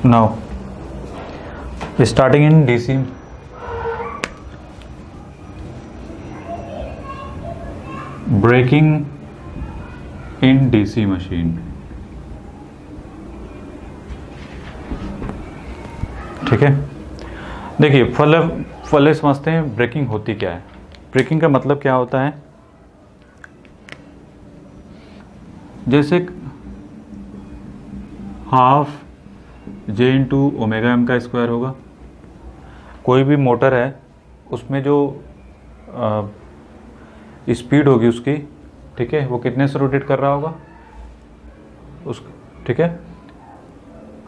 Now, starting in DC. Braking in DC machine. ठीक है, देखिए पहले समझते हैं ब्रेकिंग होती क्या है। ब्रेकिंग का मतलब क्या होता है, जैसे half J into omega M का स्क्वायर होगा। कोई भी मोटर है उसमें जो स्पीड होगी उसकी, ठीक है, वो कितने से रोटेट कर रहा होगा उस, ठीक है,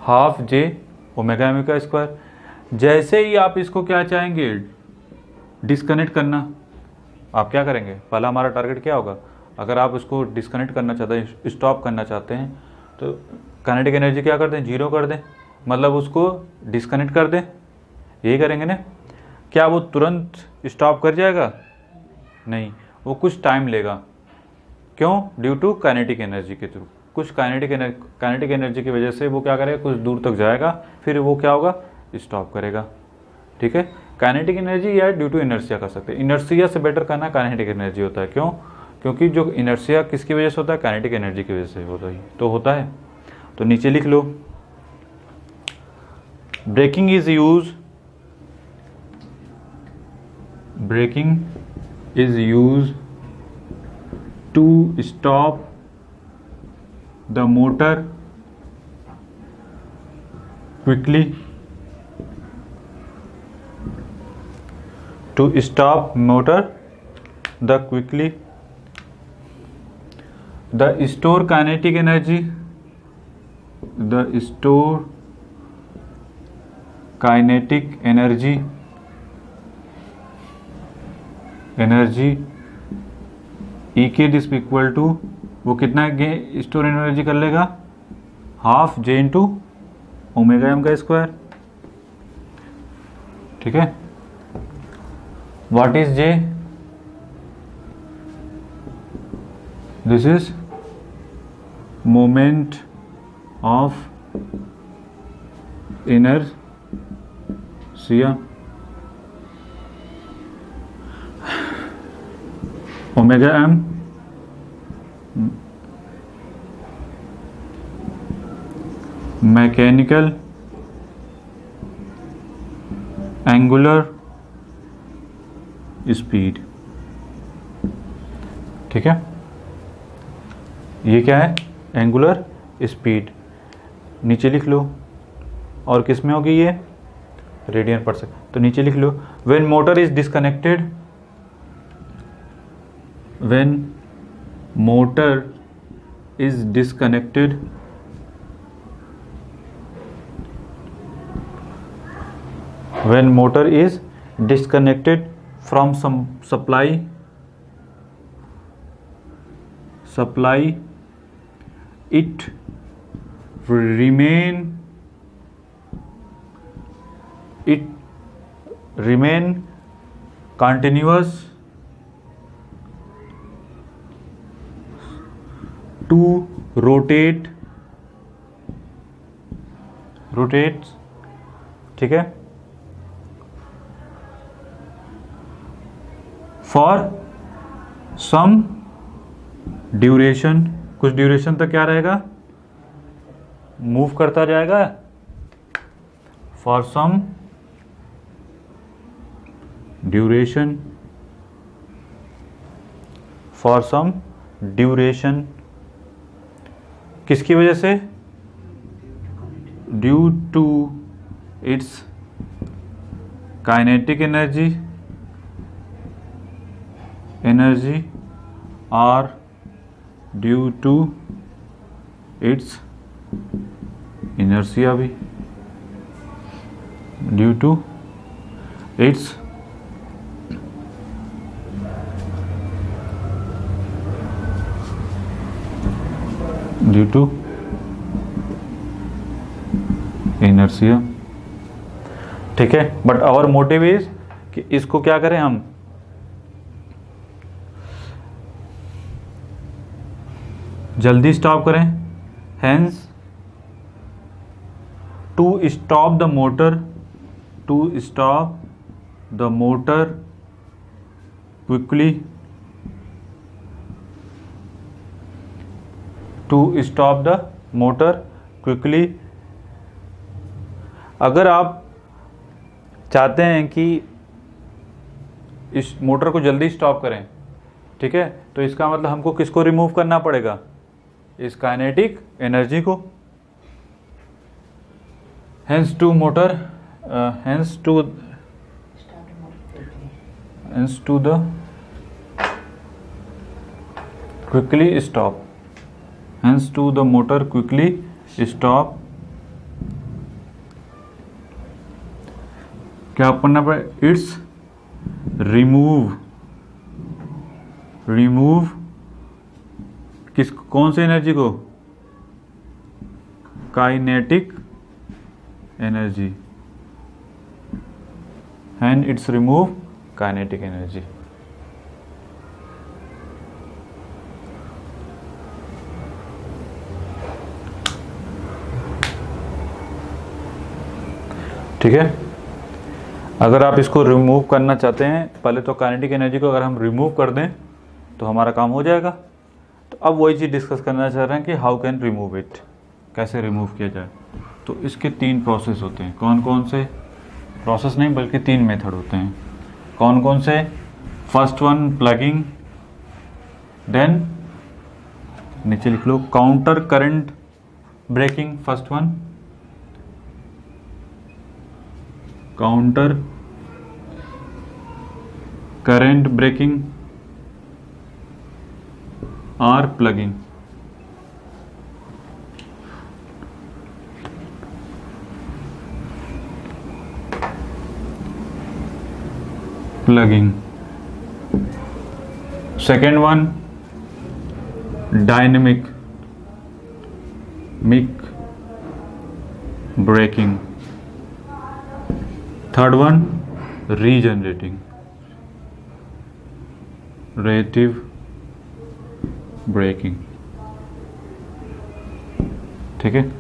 हाफ जे ओमेगा एम का स्क्वायर। जैसे ही आप इसको क्या चाहेंगे, डिस्कनेक्ट करना, आप क्या करेंगे, पहला हमारा टारगेट क्या होगा, अगर आप इसको डिस्कनेक्ट करना चाहते हैं, स्टॉप करना चाहते हैं, तो काइनेटिक एनर्जी क्या कर दें, जीरो कर दें, मतलब उसको डिस्कनेक्ट कर दें, यही करेंगे ना। क्या वो तुरंत स्टॉप कर जाएगा? नहीं, वो कुछ टाइम लेगा। क्यों? ड्यू टू काइनेटिक एनर्जी के थ्रू, कुछ काइनेटिक एनर्जी की वजह से वो क्या करेगा, कुछ दूर तक जाएगा, फिर वो क्या होगा, स्टॉप करेगा। ठीक है, काइनेटिक एनर्जी या ड्यू टू इनर्शिया कर सकते हैं। इनर्शिया से बेटर करना काइनेटिक एनर्जी होता है। क्यों? क्योंकि जो इनर्शिया किसकी वजह से होता है, काइनेटिक एनर्जी की वजह से होता है। तो नीचे लिख लो, braking is use to stop the motor quickly, to stop motor the quickly, the store kinetic energy, the store kinetic energy E के दिस इक्वल टू, वो कितना स्टोर एनर्जी कर लेगा, half J into omega M का square. ठीक है, what is J? This is moment of inertia. Omega m mechanical angular speed. ठीक है, ये क्या है, एंगुलर स्पीड। नीचे लिख लो, और किस में होगी ये, रेडियन पर सेकंड। तो नीचे लिख लो, when motor is disconnected, when motor is disconnected when motor is disconnected from some supply, it remain continuous to rotates। ठीक है, फॉर सम ड्यूरेशन, कुछ ड्यूरेशन तक क्या रहेगा, मूव करता जाएगा। फॉर सम ड्यूरेशन, किसकी वजह से, due to its kinetic energy or due to its inertia भी, due to its inertia। ठीक है, बट आवर मोटिव इज कि इसको क्या करें, हम जल्दी स्टॉप करें। Hence to stop the motor, to stop the motor quickly, to stop the motor quickly. अगर आप चाहते हैं कि इस मोटर को जल्दी स्टॉप करें, ठीक है, तो इसका मतलब हमको किसको रिमूव करना पड़ेगा, इस काइनेटिक एनर्जी को। Hence to motor, hence to the quickly stop, hence to the motor quickly stop. क्या करना पड़ेगा, इट्स रिमूव, रिमूव किस, कौन से एनर्जी को, kinetic energy, and it's remove kinetic energy. ठीक है, अगर आप इसको रिमूव करना चाहते हैं, पहले तो काइनेटिक एनर्जी को अगर हम रिमूव कर दें तो हमारा काम हो जाएगा। तो अब वही चीज़ डिस्कस करना चाह रहे हैं कि हाउ कैन रिमूव इट, कैसे रिमूव किया जाए। तो इसके 3 प्रोसेस होते हैं। कौन कौन से, प्रोसेस नहीं बल्कि 3 मेथड होते हैं। कौन कौन से, फर्स्ट वन प्लगिंग, देन नीचे लिख लो counter current braking, first one counter current braking और plugging. Plugging. Second one dynamic mic braking. Third one regenerating rative braking. ठीक है,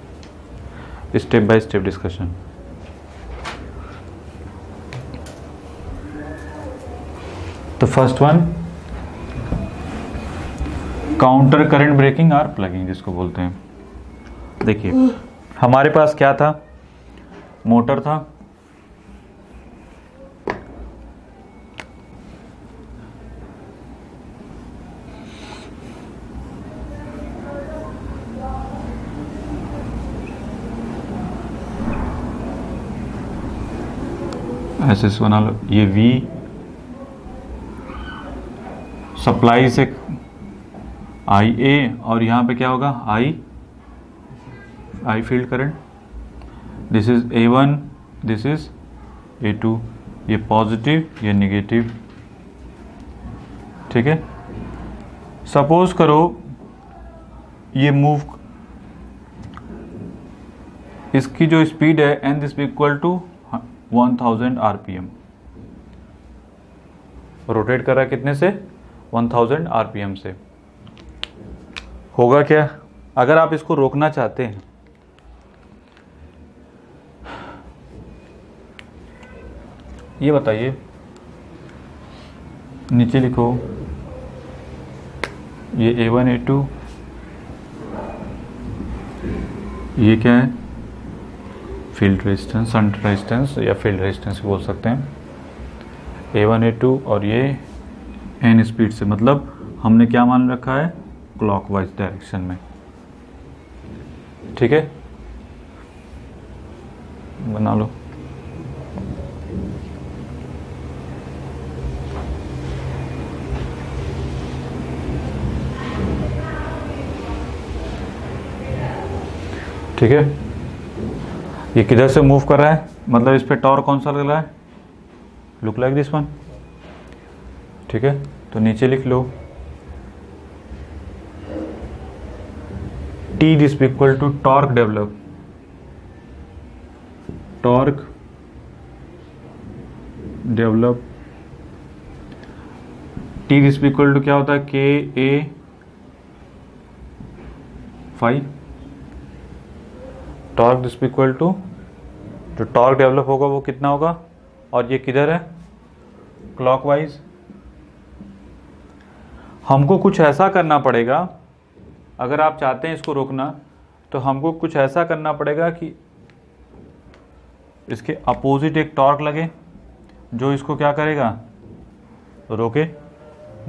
स्टेप बाय स्टेप डिस्कशन। तो first one counter current braking और plugging जिसको बोलते हैं। देखिए हमारे पास क्या था, मोटर था, ऐसे बना लो, ये V सप्लाई से IA और यहाँ पे क्या होगा I field current. This is A1, this is A2, ये पॉजिटिव ये नेगेटिव। ठीक है, सपोज करो ये मूव, इसकी जो स्पीड है N this equal to 1000 RPM, rotate कर रहा है कितने से, 1000 RPM से। होगा क्या, अगर आप इसको रोकना चाहते हैं, ये बताइए, नीचे लिखो ये A1 A2, ये क्या है, फील्ड रेजिस्टेंस, शंट रेजिस्टेंस या फील्ड रेजिस्टेंस बोल सकते हैं, A1 A2, और ये n स्पीड से, मतलब हमने क्या मान रखा है, क्लॉकवाइज डायरेक्शन में। ठीक है, बना लो। ठीक है, ये किधर से मूव कर रहा है, मतलब इस पे टॉर्क कौन सा लग रहा है, लुक लाइक दिस वन। ठीक है, तो नीचे लिख लो T this equal to torque develop, torque develop. T this equal to क्या होता है, KA 5, torque this equal to जो टॉर्क डेवलप होगा वो कितना होगा, और ये किधर है, क्लॉकवाइज। हमको कुछ ऐसा करना पड़ेगा, अगर आप चाहते हैं इसको रोकना तो हमको कुछ ऐसा करना पड़ेगा कि इसके अपोजिट एक टॉर्क लगे जो इसको क्या करेगा, रोके।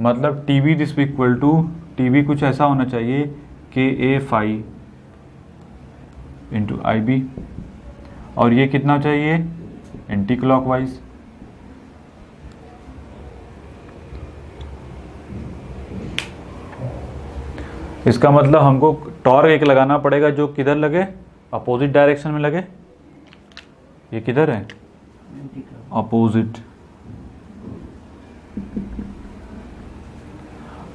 मतलब T B this equal to, T B कुछ ऐसा होना चाहिए के A phi into I B, और ये कितना चाहिए, एंटी क्लॉकवाइज। इसका मतलब हमको टॉर्क एक लगाना पड़ेगा जो किधर लगे, अपोजिट डायरेक्शन में लगे। ये किधर है, अपोजिट,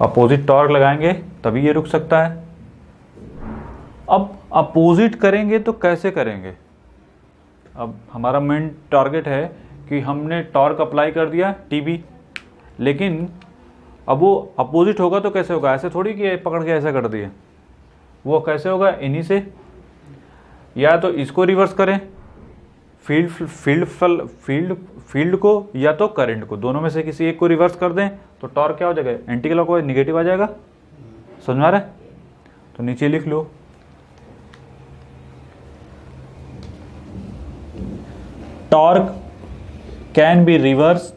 अपोजिट टॉर्क लगाएंगे तभी ये रुक सकता है। अब अपोजिट करेंगे तो कैसे करेंगे, अब हमारा मेन टारगेट है कि हमने टॉर्क अप्लाई कर दिया टीबी, लेकिन अब वो अपोजिट होगा तो कैसे होगा, ऐसे थोड़ी कि पकड़ के ऐसा कर दिए, वो कैसे होगा, इन्हीं से। या तो इसको रिवर्स करें, फील्ड को या तो करंट को, दोनों में से किसी एक को रिवर्स कर दें तो टॉर्क क्या हो जाएगा, एंटी क्लॉकवाइज निगेटिव आ जाएगा। समझ में आ रहा है, तो नीचे लिख लो, torque can be reverse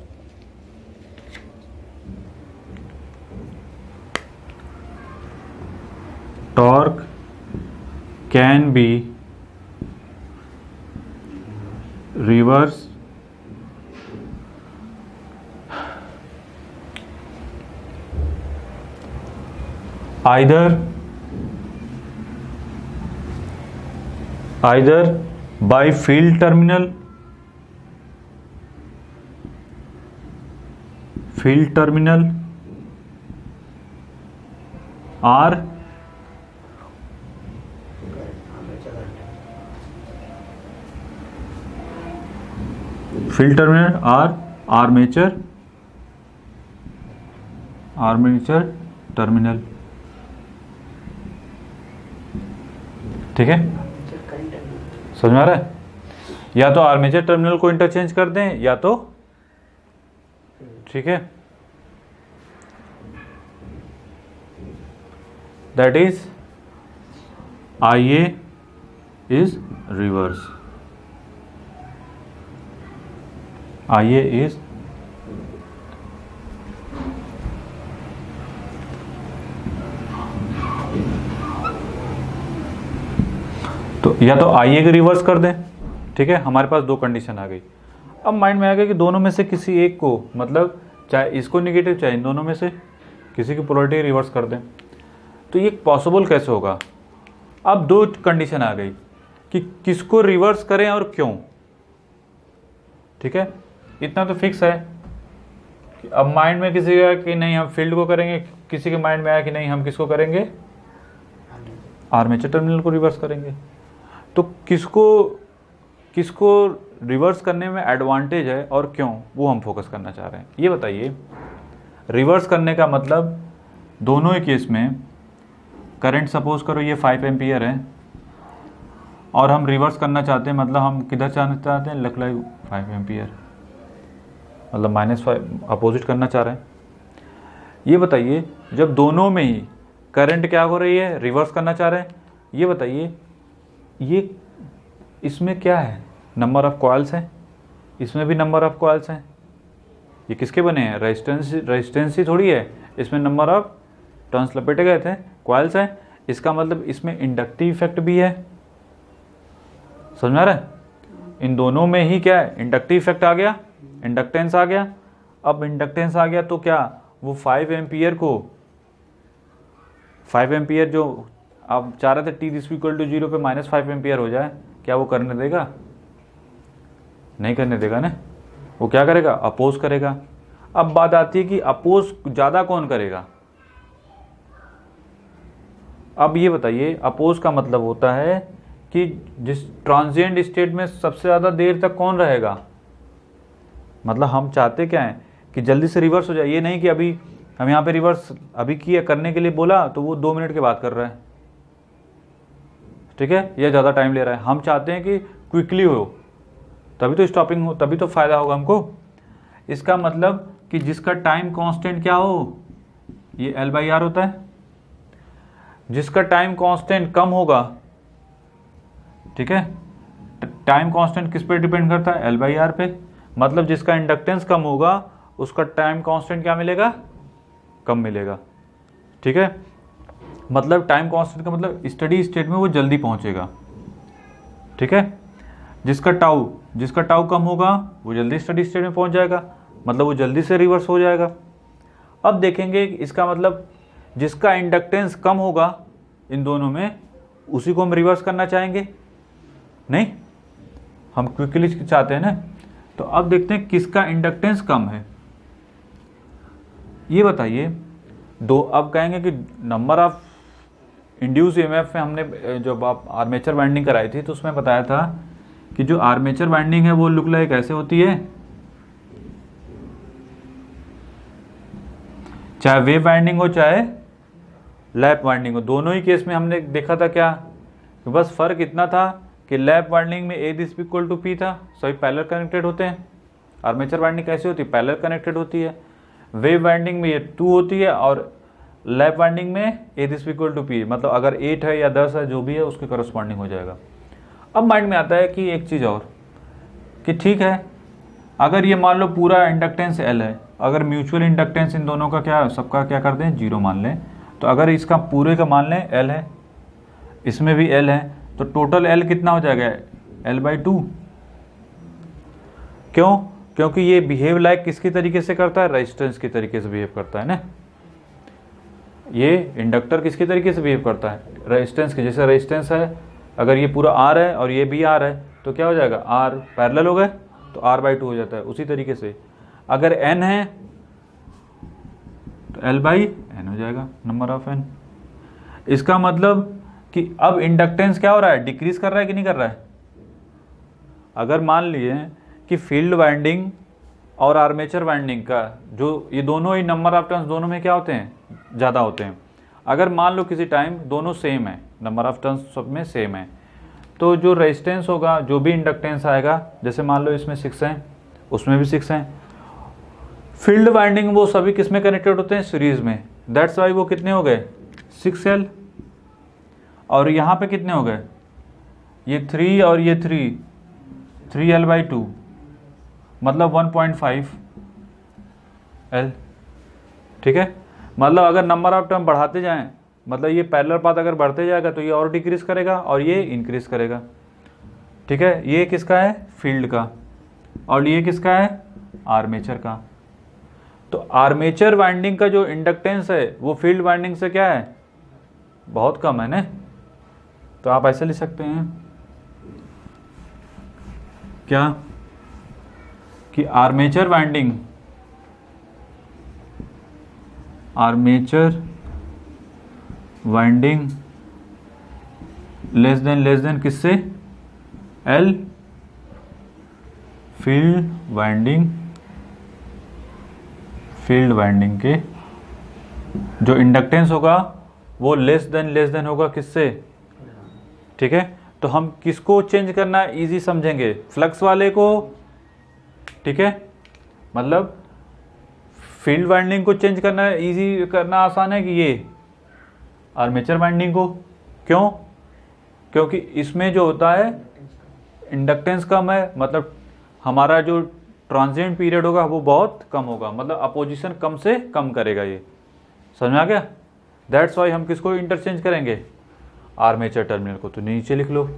torque can be reversed either by field terminal or field terminal or armature terminal। ठीक है, समझ में आ रहा है, या तो आर्मेचर टर्मिनल को इंटरचेंज कर दें या तो, ठीक है, that is IA is reverse, IA is, तो या तो IA को रिवर्स कर दें, ठीक है। हमारे पास दो कंडीशन आ गई। अब माइंड में आ गया कि दोनों में से किसी एक को, मतलब चाहे इसको निगेटिव चाहे इन दोनों में से किसी की पोलैरिटी रिवर्स कर दें, तो ये पॉसिबल कैसे होगा। अब दो कंडीशन आ गई कि किसको रिवर्स करें और क्यों, ठीक है। इतना तो फिक्स है कि अब माइंड में किसी का कि नहीं हम फील्ड को करेंगे, किसी के माइंड में आया कि नहीं हम किसको करेंगे, आर्मेचर टर्मिनल को रिवर्स करेंगे। तो किसको रिवर्स करने में एडवांटेज है और क्यों, वो हम फोकस करना चाह रहे हैं। ये बताइए, रिवर्स करने का मतलब दोनों ही केस में करंट सपोज करो ये 5 एम्पियर है और हम रिवर्स करना चाहते हैं, मतलब हम किधर जाना चाहते हैं, लकलाई 5 एम्पियर, मतलब -5 अपोजिट करना चाह रहे हैं। ये बताइए जब दोनों में ही करंट क्या हो रही है, रिवर्स करना चाह रहे हैं, ये बताइए ये इसमें क्या है, नंबर ऑफ कॉइल्स हैं, इसमें भी नंबर ऑफ कॉइल्स हैं। ये किसके बने हैं, रेजिस्टेंस ही थोड़ी है, इसमें नंबर ऑफ टर्न्स लपेटे गए थे, कॉइल्स हैं। इसका मतलब इसमें इंडक्टिव इफेक्ट भी है। समझ में आ रहा है, इन दोनों में ही क्या है, इंडक्टिव इफेक्ट आ गया, इंडक्टेंस आ गया। अब इंडक्टेंस आ गया तो क्या वो 5 एम्पियर को, 5 एम्पियर जो आप चाह रहे थे t = 0 पे -5 एम्पियर हो जाए, क्या वो करने देगा, नहीं करने देगा ना, वो क्या करेगा, अपोज करेगा। अब बात आती है कि अपोज ज़्यादा कौन करेगा। अब ये बताइए, अपोज का मतलब होता है कि जिस ट्रांजिएंट स्टेट में सबसे ज़्यादा देर तक कौन रहेगा, मतलब हम चाहते क्या हैं कि जल्दी से रिवर्स हो जाए। ये नहीं कि अभी हम यहाँ पे रिवर्स अभी किया करने के लिए बोला तो वो 2 मिनट के बाद कर रहा है, ठीक है, या ज़्यादा टाइम ले रहा है। हम चाहते हैं कि क्विकली हो, तभी तो स्टॉपिंग हो, तभी तो फायदा होगा हमको। इसका मतलब कि जिसका टाइम कांस्टेंट क्या हो, ये L/R होता है। जिसका टाइम कांस्टेंट कम होगा, ठीक है, टाइम कांस्टेंट किस पे डिपेंड करता है, L/R पे। मतलब जिसका इंडक्टेंस कम होगा उसका टाइम कांस्टेंट क्या मिलेगा, कम मिलेगा, ठीक है। मतलब टाइम कांस्टेंट का मतलब स्टडी स्टेट में वो जल्दी पहुंचेगा, ठीक है। जिसका टाउ कम होगा वो जल्दी स्टडी स्टेट में पहुंच जाएगा, मतलब वो जल्दी से रिवर्स हो जाएगा। अब देखेंगे इसका मतलब जिसका इंडक्टेंस कम होगा इन दोनों में, उसी को हम रिवर्स करना चाहेंगे, नहीं, हम क्विकली चाहते हैं ना। तो अब देखते हैं किसका इंडक्टेंस कम है, ये बताइए। अब कहेंगे कि नंबर ऑफ इंड्यूस ईएमएफ में हमने जब आप आर्मेचर वाइंडिंग कराई थी तो उसमें बताया था कि जो आर्मेचर वाइंडिंग है वो लुक लाइक ऐसे होती है, चाहे वेव वाइंडिंग हो चाहे लैप वाइंडिंग हो। दोनों ही केस में हमने देखा था क्या, कि बस फर्क इतना था कि लैप वाइंडिंग में A this equal to P था, सभी पैरेलल कनेक्टेड होते हैं। आर्मेचर वाइंडिंग कैसे होती है, पैरेलल कनेक्टेड होती है। वेव वाइंडिंग में ये 2 होती है और लैप वाइंडिंग में A this equal to P, मतलब अगर 8 है या 10 है जो भी है उसके करस्पॉन्डिंग हो जाएगा। अब माइंड में आता है कि एक चीज़ और, कि ठीक है अगर ये मान लो पूरा इंडक्टेंस L है, अगर म्यूचुअल इंडक्टेंस इन दोनों का क्या, सबका क्या कर दें, 0 मान लें, तो अगर इसका पूरे का मान लें L है, इसमें भी L है, तो टोटल L कितना हो जाएगा, L/2। क्यों, क्योंकि ये बिहेव लाइक किसकी तरीके से करता है, रेजिस्टेंस की तरीके से बिहेव करता है ना। ये इंडक्टर किसके तरीके से बिहेव करता है, रेजिस्टेंस के। जैसे रेजिस्टेंस है, अगर ये पूरा R है और ये भी R है तो क्या हो जाएगा, R पैरेलल हो गए तो R/2 हो जाता है। उसी तरीके से अगर N है तो L/N हो जाएगा, नंबर ऑफ N। इसका मतलब कि अब इंडक्टेंस क्या हो रहा है, डिक्रीज कर रहा है कि नहीं कर रहा है। अगर मान लिए कि फील्ड वाइंडिंग और आर्मेचर वाइंडिंग का जो ये दोनों ही नंबर ऑफ टर्न्स दोनों में क्या होते हैं, ज़्यादा होते हैं। अगर मान लो किसी टाइम दोनों सेम है, नंबर ऑफ टर्न्स सब में सेम है, तो जो रेजिस्टेंस होगा, जो भी इंडक्टेंस आएगा, जैसे मान लो इसमें 6 हैं उसमें भी 6 हैं, फील्ड वाइंडिंग वो सभी किस में कनेक्टेड होते हैं, सीरीज में। दैट्स वाई वो कितने हो गए, 6L। और यहाँ पे कितने हो गए, ये 3 और ये 3L/2, मतलब 1.5L, ठीक है। मतलब अगर नंबर ऑफ टर्म बढ़ाते जाएं, मतलब ये पैरेलल पाथ अगर बढ़ते जाएगा तो ये और डिक्रीज करेगा और ये इंक्रीज करेगा, ठीक है। ये किसका है, फील्ड का, और ये किसका है, आर्मेचर का। तो आर्मेचर वाइंडिंग का जो इंडक्टेंस है वो फील्ड वाइंडिंग से क्या है, बहुत कम है ना। तो आप ऐसे लिख सकते हैं क्या, कि आर्मेचर वाइंडिंग लेस देन किससे, L, फील्ड वाइंडिंग के जो इंडक्टेंस होगा वो लेस देन होगा किससे, ठीक है। तो हम किसको चेंज करना इजी समझेंगे, फ्लक्स वाले को, ठीक है। मतलब फील्ड वाइंडिंग को चेंज करना इजी करना आसान है कि ये आर्मेचर वाइंडिंग को। क्यों, क्योंकि इसमें जो होता है इंडक्टेंस कम है, मतलब हमारा जो ट्रांजिएंट पीरियड होगा वो बहुत कम होगा, मतलब अपोजिशन कम से कम करेगा। ये समझ में आ गया। दैट्स वाई हम किसको इंटरचेंज करेंगे, आर्मेचर टर्मिनल को। तो नीचे लिख लो,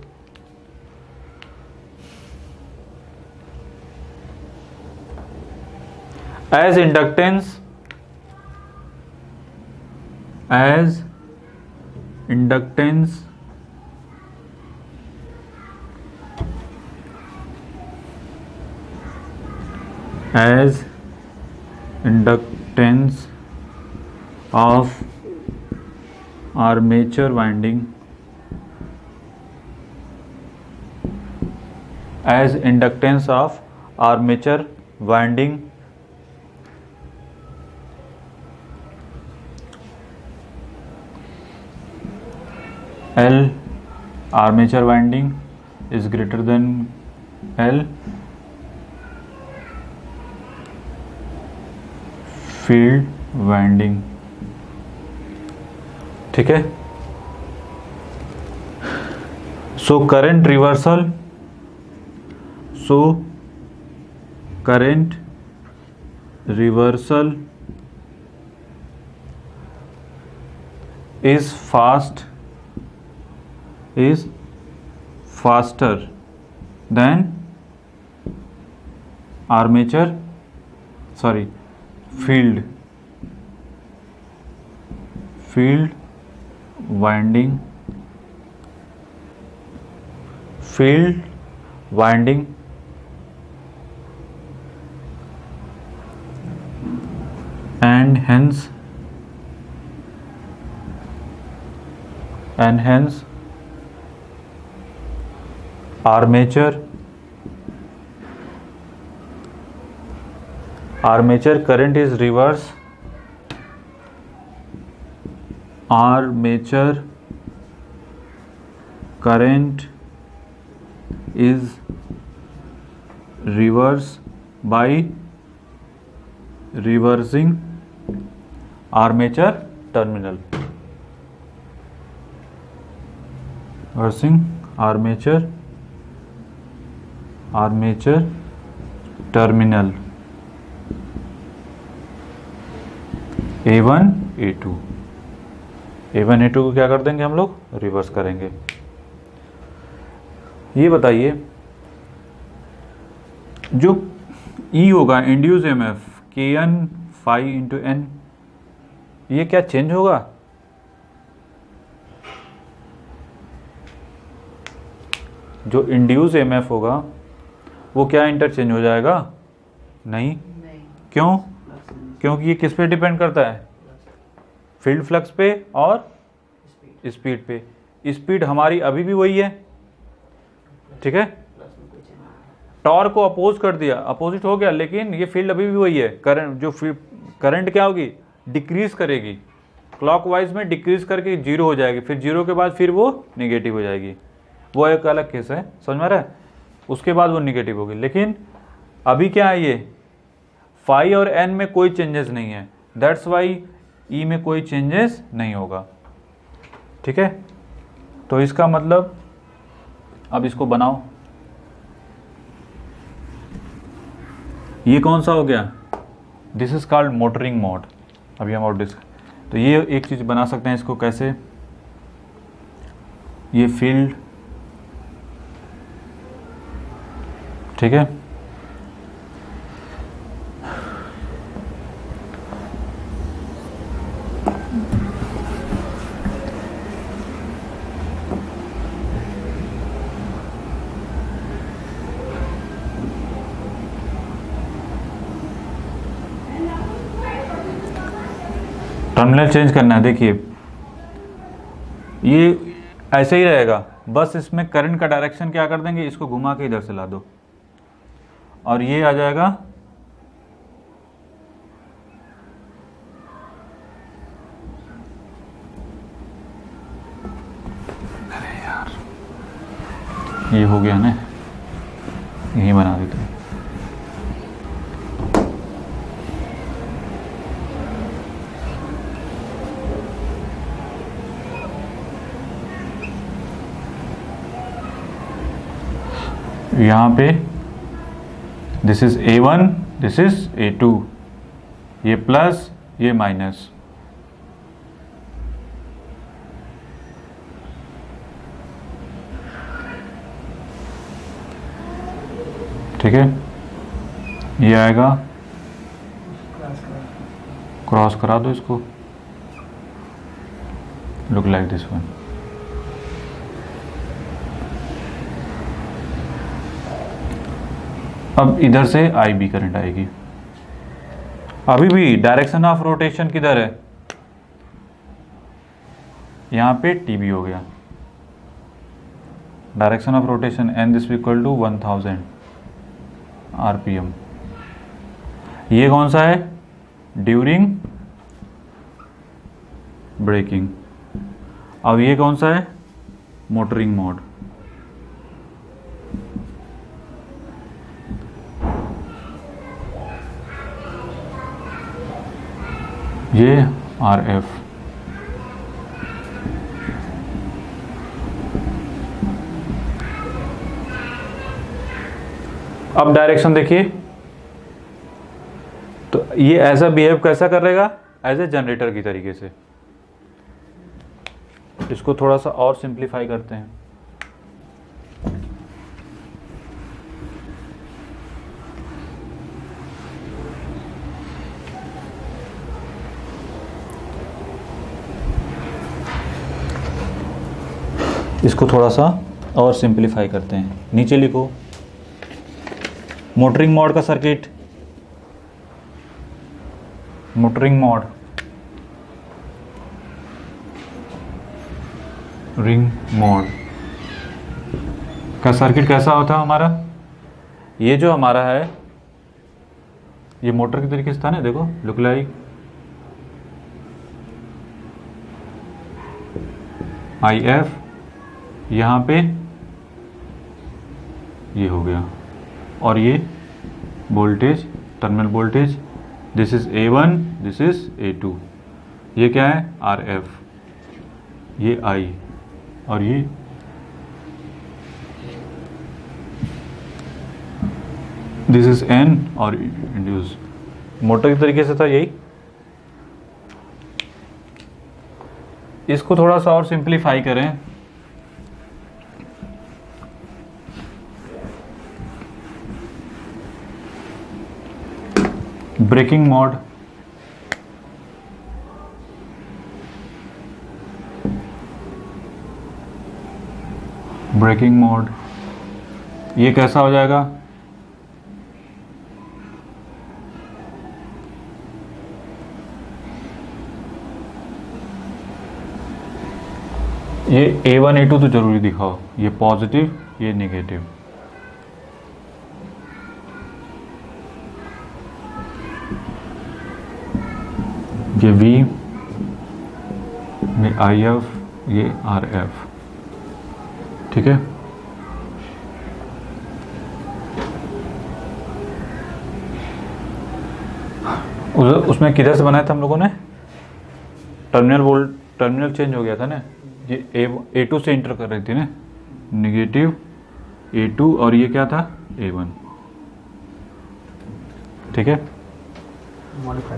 as inductance of armature winding, as inductance of armature winding L, armature winding is greater than L, field winding, ठीक है। So current reversal, so current reversal is faster than armature, sorry, field winding, and hence armature current is reverse, armature current is reverse by reversing armature terminal, reversing armature terminal A1 A2 को क्या कर देंगे हम लोग, reverse करेंगे। ये बताइए जो E होगा induce EMF Kn phi into N, ये क्या चेंज होगा? जो इंड्यूस EMF होगा वो क्या इंटरचेंज हो जाएगा? नहीं। क्यों? क्योंकि ये किस पे डिपेंड करता है? फील्ड फ्लक्स पे और स्पीड पे। स्पीड हमारी अभी भी वही है, ठीक है। टॉर्क को अपोज कर दिया, अपोजिट हो गया, लेकिन ये फील्ड अभी भी वही है। करंट क्या होगी? डिक्रीज करेगी, क्लॉकवाइज में डिक्रीज करके जीरो हो जाएगी, फिर जीरो के बाद फिर वो नेगेटिव हो जाएगी। वो एक अलग केस है, समझ में आ रहा है? उसके बाद वो नेगेटिव होगी। लेकिन अभी क्या है, ये फाई और एन में कोई चेंजेस नहीं है, दैट्स वाई ई में कोई चेंजेस नहीं होगा, ठीक है। तो इसका मतलब अब इसको बनाओ, ये कौन सा हो गया? This is called motoring mode. अभी हम और तो ये एक चीज बना सकते हैं, इसको कैसे? ये फील्ड, ठीक है, टर्मिनल चेंज करना है। देखिए ये ऐसे ही रहेगा, बस इसमें करंट का डायरेक्शन क्या कर देंगे, इसको घुमा के इधर से ला दो और ये आ जाएगा अरे यार ये हो गया ना, यही बना देते हैं। यहाँ पे this is A1, this is A2, ये प्लस ये माइनस, ठीक है। ये आएगा, क्रॉस करा दो इसको, लुक लाइक दिस वन। अब इधर से IB करंट आएगी। अभी भी डायरेक्शन ऑफ रोटेशन किधर है? यहाँ पे TB हो गया, direction of rotation and this equal to 1000 RPM। ये कौन सा है? During braking. अब ये कौन सा है? Motoring mode. ये RF। अब डायरेक्शन देखिए, तो ये ऐसा बिहेव कैसा करेगा, एज ए जनरेटर की तरीके से। इसको थोड़ा सा और सिंप्लीफाई करते हैं। इसको थोड़ा सा और सिंप्लीफाई करते हैं। नीचे लिखो मोटरिंग मोड का circuit, motoring mode, ring mode का सर्किट कैसा होता है हमारा। ये जो हमारा है ये मोटर के तरीके से था ना, देखो लुक लाइक IF, यहाँ पे ये हो गया, और ये voltage, terminal voltage, this is A1, this is A2, ये क्या है RF, ये I, और ये दिस इज N और इंड्यूस। मोटर के तरीके से था यही। इसको थोड़ा सा और सिंप्लीफाई करें। ब्रेकिंग मोड, ब्रेकिंग मोड, ये कैसा हो जाएगा, ये A1 A2 तो जरूरी दिखाओ, ये पॉजिटिव ये नेगेटिव। ये V, ये IF, ये RF, ठीक है। उसमें किधर से बनाया था हम लोगों ने, टर्मिनल चेंज हो गया था ना, ये A2 से इंटर कर रही थी ना, नेगेटिव A2, और ये क्या था A1, ठीक है।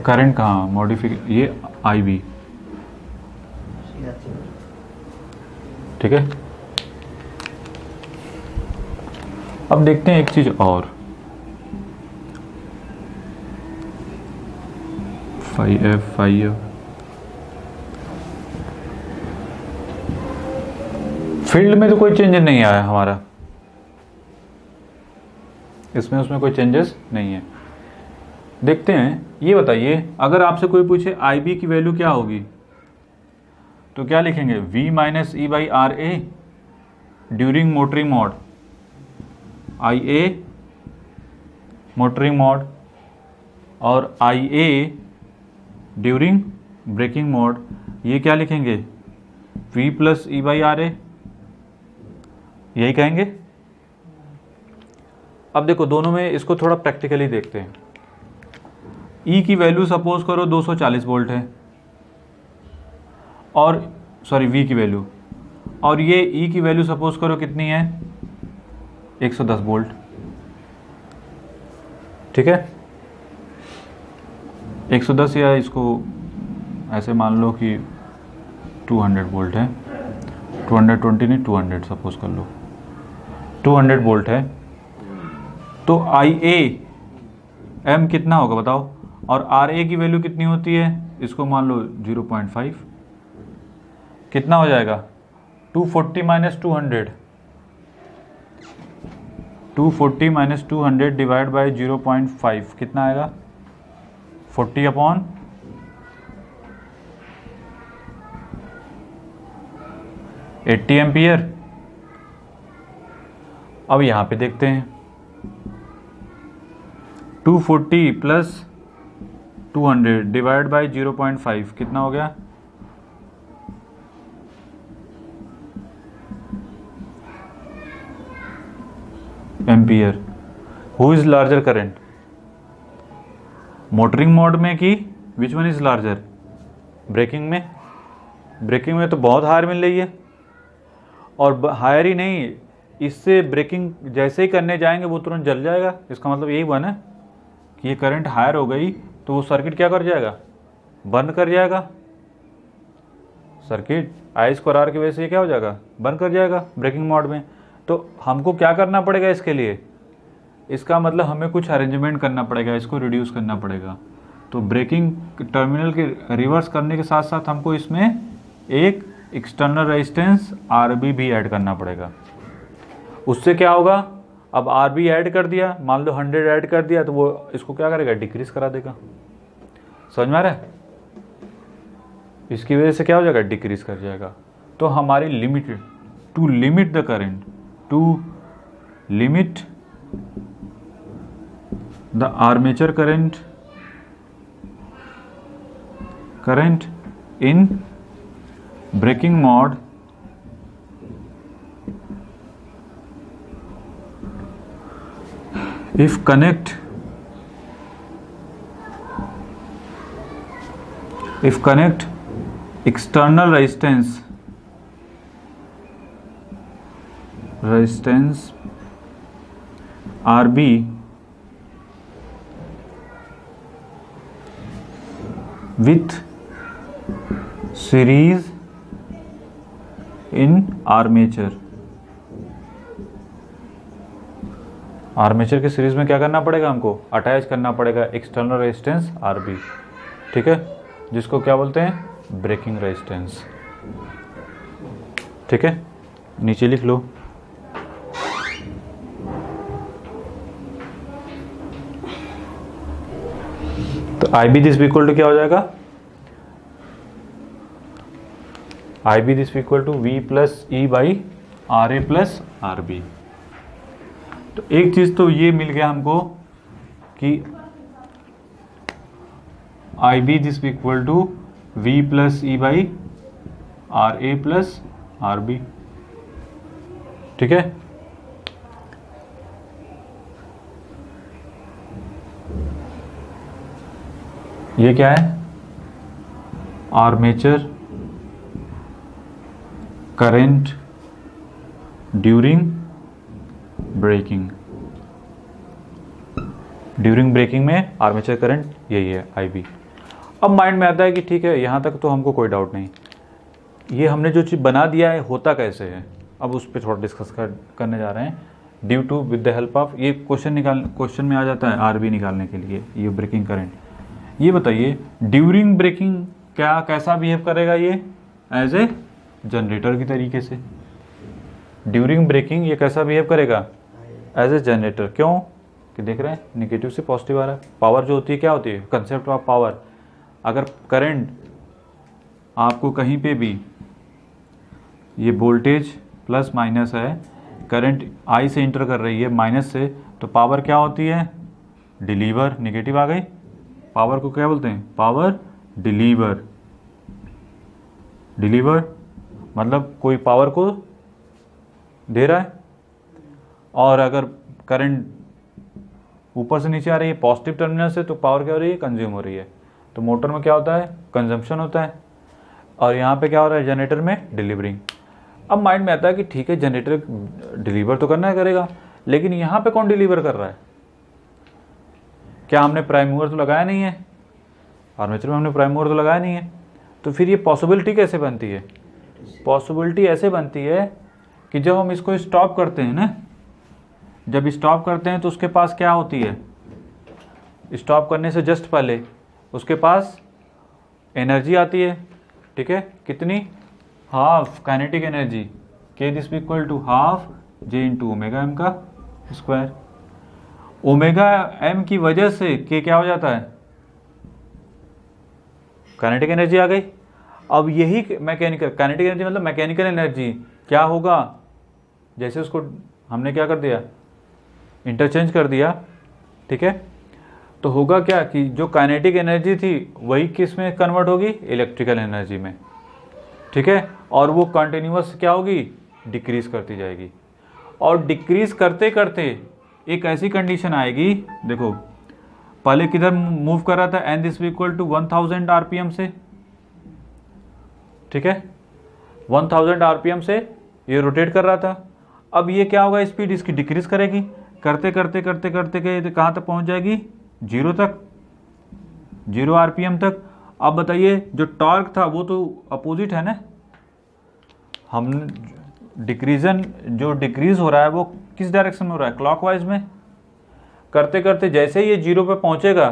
करंट कहाँ मॉडिफिकेशन, ये IB, ठीक है। अब देखते हैं एक चीज और, 5F फील्ड में तो कोई चेंज नहीं आया हमारा, इसमें उसमें कोई चेंजेस नहीं है। देखते हैं, ये बताइए अगर आपसे कोई पूछे IB की वैल्यू क्या होगी, तो क्या लिखेंगे, V minus E by RA during motoring mode, IA motoring mode, और IA ड्यूरिंग ब्रेकिंग मोड, ये क्या लिखेंगे, V plus E by RA, यही कहेंगे। अब देखो दोनों में इसको थोड़ा प्रैक्टिकली देखते हैं। E की वैल्यू सपोज करो 240 वोल्ट है, और सॉरी V की वैल्यू, और ये E की वैल्यू सपोज करो कितनी है 110 वोल्ट, ठीक है। 110 या इसको ऐसे मान लो कि 200 वोल्ट है, 220 नहीं 200 सपोज कर लो, 200 वोल्ट है, तो IA M कितना होगा बताओ, और RA की वैल्यू कितनी होती है, इसको मान लो 0.5, कितना हो जाएगा 240 माइनस 200, 240 माइनस 200 डिवाइड बाई 0.5 कितना आएगा 40 अपॉन 80 एम्पियर। अब यहां पे देखते हैं 240 प्लस 200 डिवाइड बाई 0.5 कितना हो गया, ampere. Who is larger current, motoring mode में कि which one is larger, braking में तो बहुत हायर मिल रही है, और हायर ही नहीं, इससे ब्रेकिंग जैसे ही करने जाएंगे वो तुरंत जल जाएगा। इसका मतलब यही हुआ ना कि ये करंट हायर हो गई तो वो सर्किट क्या कर जाएगा, बंद कर जाएगा। सर्किट आई स्क्वायर आर की वजह से ये क्या हो जाएगा, बंद कर जाएगा ब्रेकिंग मोड में। तो हमको क्या करना पड़ेगा इसके लिए, इसका मतलब हमें कुछ अरेंजमेंट करना पड़ेगा, इसको रिड्यूस करना पड़ेगा। तो ब्रेकिंग टर्मिनल के रिवर्स करने के साथ साथ हमको इसमें एक एक्सटर्नल रेजिस्टेंस आरबी भी ऐड करना पड़ेगा। उससे क्या होगा, अब आरबी ऐड कर दिया, मान लो 100 ऐड कर दिया, तो वो इसको क्या करेगा, डिक्रीज करा देगा। समझ में आ रहा है? इसकी वजह से क्या हो जाएगा, डिक्रीज कर जाएगा। तो हमारी limit to limit the current, to limit the armature current in braking mode if connect external resistance RB with series in armature के सीरीज में क्या करना पड़ेगा, हमको अटैच करना पड़ेगा एक्सटर्नल रेजिस्टेंस आरबी, ठीक है, जिसको क्या बोलते हैं, ब्रेकिंग रेजिस्टेंस। ठीक है, नीचे लिख लो। तो I B this equal to क्या हो जाएगा, I B this equal to V plus E by R A plus R B. तो एक चीज तो ये मिल गया हमको कि I B this equal to V plus E by R A plus R B. ठीक है, ये क्या है, आर्मेचर करंट ड्यूरिंग ब्रेकिंग में आर्मेचर करंट यही है IB। अब माइंड में आता है कि ठीक है, यहाँ तक तो हमको कोई डाउट नहीं, ये हमने जो चीज़ बना दिया है होता कैसे है, अब उस पर थोड़ा डिस्कस करने जा रहे हैं। Due to with the help of, ये क्वेश्चन में आ जाता है RB निकालने के लिए, ये ब्रेकिंग करंट। ये बताइए ड्यूरिंग ब्रेकिंग कैसा बिहेव करेगा, ये एज ए जनरेटर की तरीके से। ड्यूरिंग ब्रेकिंग ये कैसा बिहेव करेगा, एज ए जनरेटर। क्यों कि देख रहे हैं निगेटिव से पॉजिटिव आ रहा है। पावर जो होती है क्या होती है, कंसेप्ट ऑफ पावर। अगर करंट आपको कहीं पे भी, ये वोल्टेज प्लस माइनस है, करंट I से इंटर कर रही है माइनस से, तो पावर क्या होती है, डिलीवर। निगेटिव आ गई, पावर को क्या बोलते हैं, पावर डिलीवर। मतलब कोई पावर को दे रहा है, और अगर करंट ऊपर से नीचे आ रही है पॉजिटिव टर्मिनल से, तो पावर क्या हो रही है, कंज्यूम हो रही है। तो मोटर में क्या होता है, कंजम्पशन होता है, और यहाँ पे क्या हो रहा है, जनरेटर में डिलीवरिंग। अब माइंड में आता है कि ठीक है, जनरेटर डिलीवर तो करना है, करेगा, लेकिन यहाँ पे कौन डिलीवर कर रहा है, क्या हमने प्राइम मूवर तो लगाया नहीं है, आर्मेचर में हमने प्राइम मूवर तो लगाया नहीं है। तो फिर ये पॉसिबिलिटी कैसे बनती है, पॉसिबिलिटी ऐसे बनती है कि जब हम इसको स्टॉप करते हैं ना, जब स्टॉप करते हैं तो उसके पास क्या होती है, स्टॉप करने से जस्ट पहले उसके पास एनर्जी आती है। ठीक है, कितनी, half kinetic energy, K this equal to half J into omega M का स्क्वायर। ओमेगा एम की वजह से के क्या हो जाता है, काइनेटिक एनर्जी आ गई। अब यही मैकेनिकल, काइनेटिक एनर्जी मतलब मैकेनिकल एनर्जी क्या होगा, जैसे उसको हमने क्या कर दिया, इंटरचेंज कर दिया। ठीक है, तो होगा क्या कि जो काइनेटिक एनर्जी थी वही किस में कन्वर्ट होगी, इलेक्ट्रिकल एनर्जी में। ठीक है, और वो कंटिन्यूअस क्या होगी, डिक्रीज करती जाएगी, और डिक्रीज करते करते एक ऐसी कंडीशन आएगी, देखो पहले किधर मूव कर रहा था, N this equal to 1000 RPM से, ठीक है, 1000 आरपीएम से ये रोटेट कर रहा था। अब ये क्या होगा, स्पीड इसकी डिक्रीज करेगी, करते करते करते करते करते कहाँ तक पहुँच जाएगी, 0 तक, 0 आरपीएम तक। अब बताइए जो टॉर्क था वो तो अपोजिट है ना, हम डिक्रीजन जो डिक्रीज हो रहा है वो किस डायरेक्शन में हो रहा है, क्लॉकवाइज में। करते करते जैसे ही ये 0 पे पहुंचेगा,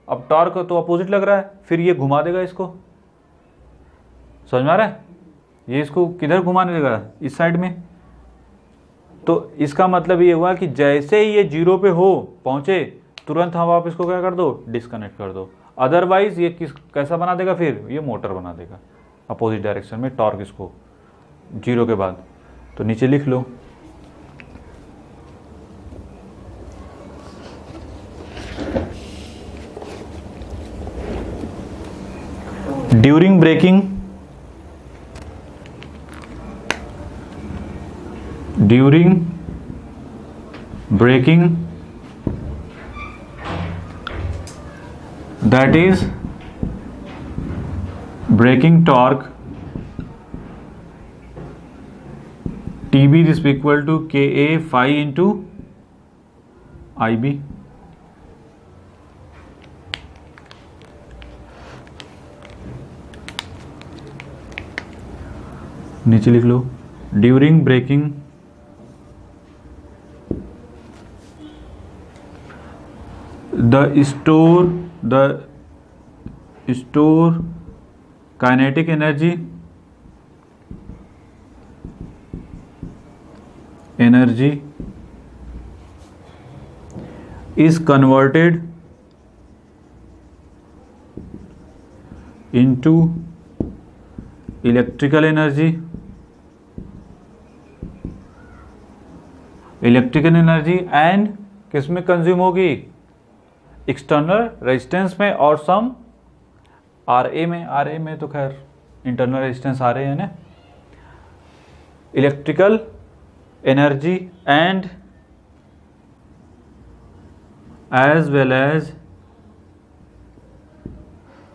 अब टॉर्क तो अपोजिट लग रहा है, फिर ये घुमा देगा इसको, समझ में आ रहा है, ये इसको किधर घुमाने देगा, इस साइड में। तो इसका मतलब ये हुआ कि जैसे ही ये 0 पे हो पहुंचे, तुरंत हम आप इसको क्या कर दो, डिस्कनेक्ट कर दो। अदरवाइज ये कैसा बना देगा, फिर ये मोटर बना देगा अपोजिट डायरेक्शन में, टॉर्क इसको 0 के बाद। तो नीचे लिख लो, during braking, that is braking torque TB is equal to KA phi into IB। नीचे लिख लो, ड्यूरिंग ब्रेकिंग the store kinetic energy is converted into electrical energy and किस में कंज्यूम होगी, एक्सटर्नल रेजिस्टेंस में और सम RA में। RA में तो खैर इंटरनल रेजिस्टेंस RA है ना। Electrical energy and as well as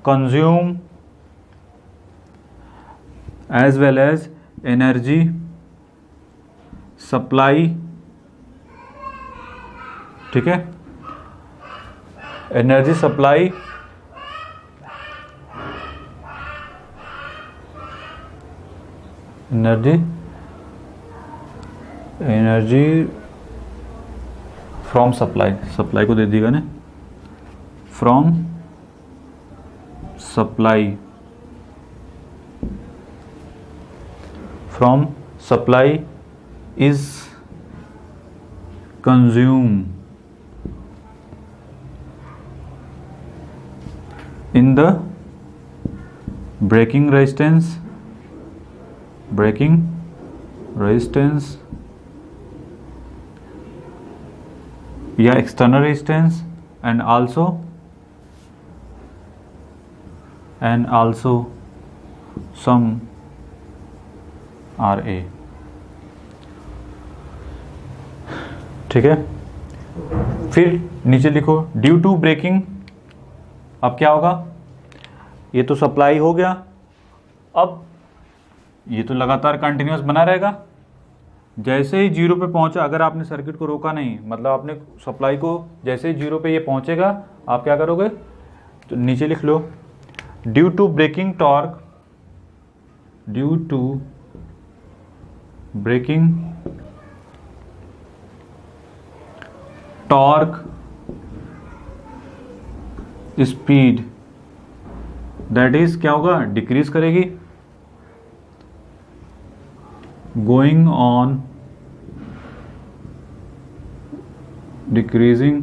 consume as well as energy supply, ठीक है, energy supply energy from supply को दे देगा ना, from supply is consume in the braking resistance या external resistance and also some RA, ठीक है। फिर नीचे लिखो ड्यू टू ब्रेकिंग, अब क्या होगा, ये तो सप्लाई हो गया, अब ये तो लगातार कंटिन्यूस बना रहेगा। जैसे ही 0 पे पहुंचा, अगर आपने सर्किट को रोका नहीं, मतलब आपने सप्लाई को जैसे ही 0 पे ये पहुंचेगा, आप क्या करोगे, तो नीचे लिख लो due to braking torque speed, that is क्या होगा, डिक्रीज करेगी, going on decreasing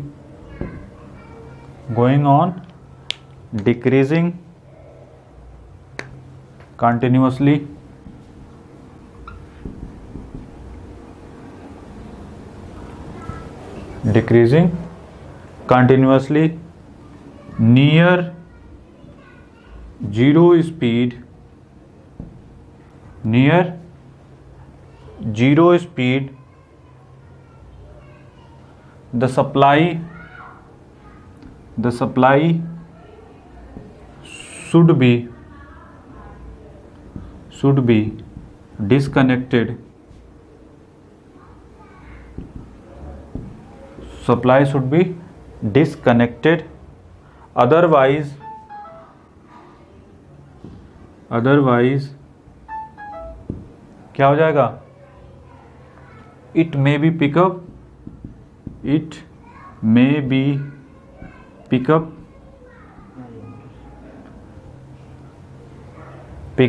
continuously near zero speed, the supply should be should be disconnected, supply should be disconnected, otherwise क्या हो जाएगा, it may be pick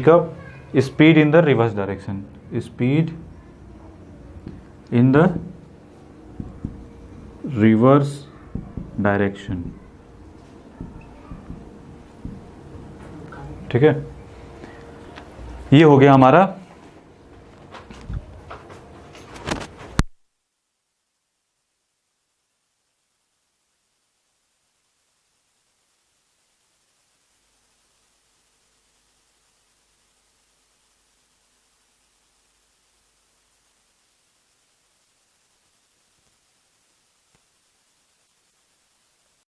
up speed in the reverse direction, speed in the reverse direction। ठीक है, ये हो गया हमारा